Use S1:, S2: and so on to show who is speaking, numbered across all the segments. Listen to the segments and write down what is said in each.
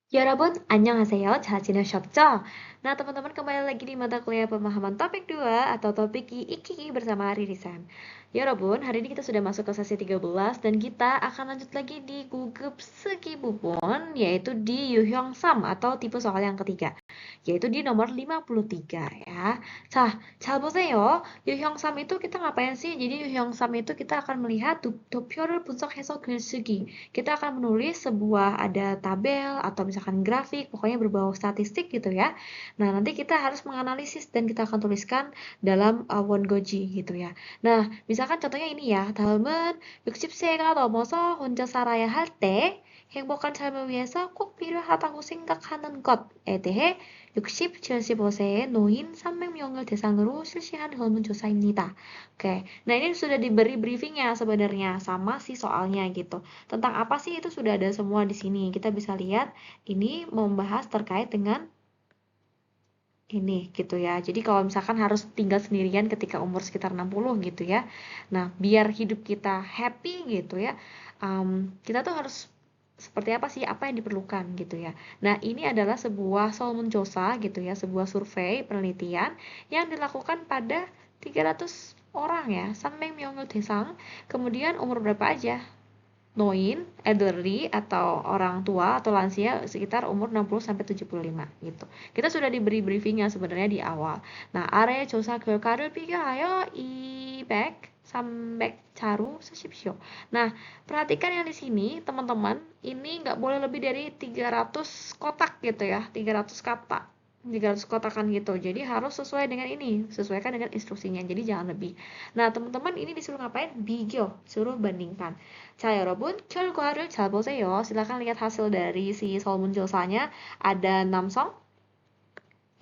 S1: 여러분, 안녕하세요. 잘 지내셨죠? Nah, teman-teman kembali lagi di mata kuliah pemahaman topik 2 atau topik Ikiki bersama Riri San. Yorob, hari ini kita sudah masuk ke sesi 13 dan kita akan lanjut lagi di gugup segi bubon, yaitu di Yuhyong Sam atau tipe soal yang ketiga, yaitu di nomor 53 ya. 자 보세요. 유형삼 itu kita ngapain sih? Jadi 유형삼 itu kita akan melihat 도표를 분석해서 글쓰기. Kita akan menulis sebuah ada tabel atau misalkan grafik, pokoknya berbau statistik gitu ya. Nah, nanti kita harus menganalisis dan kita akan tuliskan dalam 원고지 gitu ya. Nah, misalkan contohnya ini ya. 다음은 60세가 넘어서 혼자 살아야 할 때 행복한 삶을 위해서 꼭 필요하다고 생각하는 것에 대해 60, 75세의 노인 300명을 대상으로 실시한 설문조사입니다. Oke, nah ini sudah diberi briefingnya sebenarnya sama si soalnya gitu. Tentang apa sih itu sudah ada semua di sini. Kita bisa lihat ini membahas terkait dengan ini gitu ya. Jadi kalau misalkan harus tinggal sendirian ketika umur sekitar 60 gitu ya. Nah, biar hidup kita happy gitu ya. Kita tuh harus seperti apa sih, apa yang diperlukan gitu ya. Nah, ini adalah sebuah 설문조사 gitu ya, sebuah survei penelitian yang dilakukan pada 300 orang ya, 300명의 대상. Kemudian umur berapa aja? Noin, elderly atau orang tua atau lansia sekitar umur 60 sampai 75 gitu. Kita sudah diberi briefingnya sebenarnya di awal. Nah, 아래 조사 결과를 비교하여 200, 300 자루 쓰십시오. Nah, perhatikan yang di sini, teman-teman, ini nggak boleh lebih dari 300 kotak gitu ya, 300 kata. 300 kotakan gitu. Jadi harus sesuai dengan ini, sesuaikan dengan instruksinya. Jadi jangan lebih. Nah, teman-teman ini disuruh ngapain? 비교, suruh bandingkan. 자, 여러분, 결과를 잘 보세요. Silakan lihat hasil dari si 설문조사nya. Ada 남성,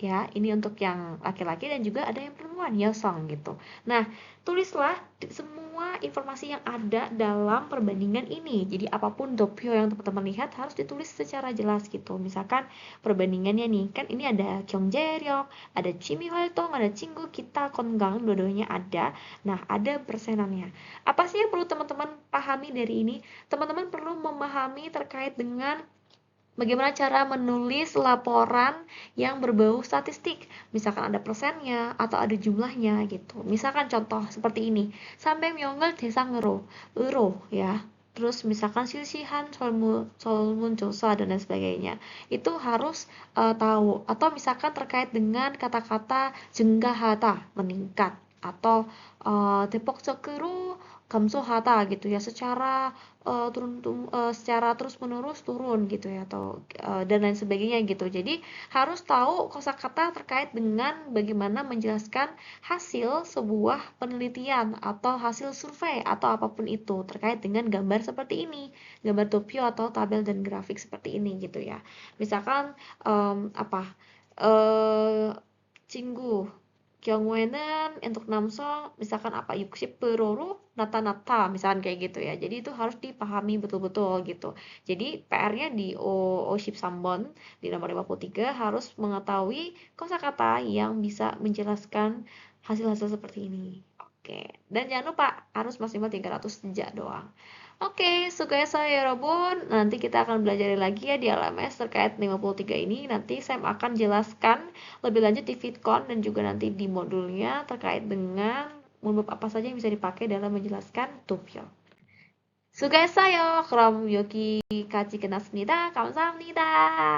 S1: ya, ini untuk yang laki-laki dan juga ada yang perempuan, yosong gitu. Nah, tulislah semua informasi yang ada dalam perbandingan ini. Jadi apapun doppio yang teman-teman lihat harus ditulis secara jelas gitu. Misalkan perbandingannya nih, kan ini ada 경제력, ada 취미 활동, ada 친구, kita, kongang, dua-duanya ada. Nah, ada persenannya. Apa sih yang perlu teman-teman pahami dari ini? Teman-teman perlu memahami terkait dengan bagaimana cara menulis laporan yang berbau statistik. Misalkan ada persennya atau ada jumlahnya gitu. Misalkan contoh seperti ini. Sampai 명을 대상으로, 으로 ya. Terus misalkan 실시한 설문조사 dan lain sebagainya. Itu harus tahu. Atau misalkan terkait dengan kata-kata 증가하다, meningkat. Atau 대폭적으로 감소하다 gitu ya, secara secara terus-menerus turun gitu ya, atau dan lain sebagainya gitu. Jadi harus tahu kosakata terkait dengan bagaimana menjelaskan hasil sebuah penelitian atau hasil survei atau apapun itu terkait dengan gambar seperti ini, gambar topio atau tabel dan grafik seperti ini gitu ya. Misalkan apa? 친구 경우에는 untuk 남성 misalkan apa 60%로 나타났다 misalkan kayak gitu ya. Jadi itu harus dipahami betul-betul gitu. Jadi PR-nya di O13번 di nomor 53 harus mengetahui kosakata yang bisa menjelaskan hasil-hasil seperti ini. Oke. Dan jangan lupa harus maksimal 300 sejak doang. Oke, sukses ya Robun. Nanti kita akan belajar lagi ya di LMS terkait 53 ini. Nanti saya akan jelaskan lebih lanjut di VidCon dan juga nanti di modulnya terkait dengan 문법 apa saja yang bisa dipakai dalam menjelaskan 도표. 수고했어요. 그럼 여기까지 끝났습니다. 감사합니다.